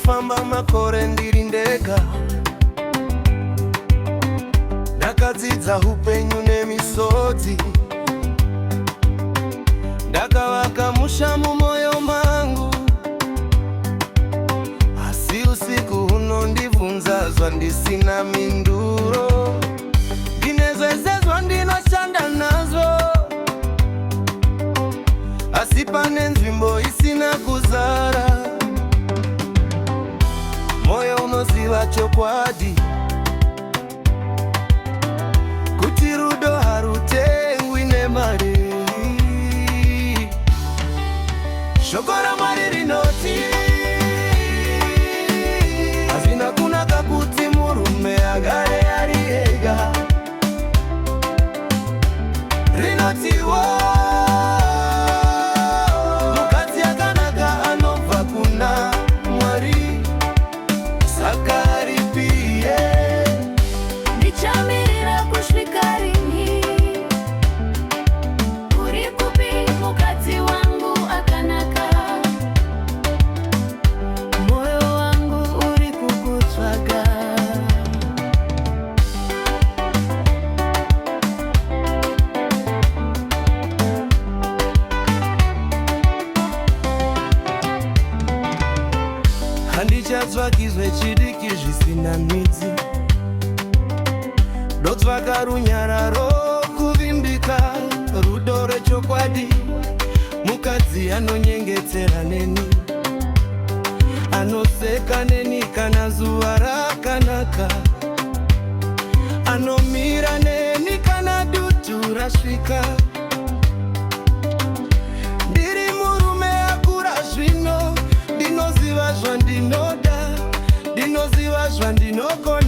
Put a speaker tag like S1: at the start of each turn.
S1: ndakafamba makore ndiri ndega, ndakadzidza upenyu nemisodzi, ndakavaka musha mumwoyo mangu. Asi usiku unondibvunza zvandisina minduro, ndine zvese zvandinoshanda nazvo, asi pane nzvimbo isina kuzara. Moyo unoziva chokwadi, kuti rudo harutengwi nemari. Shoko raMwari rinoti hazvina kunaka kuti murume agare ari ega. Rinotiwo mukadzi akanaka anobva kuna Mwari. Saka ripiye
S2: ndichamirira kusvika rini? Uri kupi mukadzi wangu akanaka? Moyo wangu uri kukutsvaga.
S1: handichatsvakizve chidiki zvisina midzi, ndotsvaka runyararo kuvimbika, rudo rechokwadi. Mukadzi anonyengetsera neni, anoseka neni kana zuva rakanaka, anomira neni kana dutu rasvika. Ndiri murume akura zvino, ndinoziva zvandinoda, ndinoziva zvandinogona.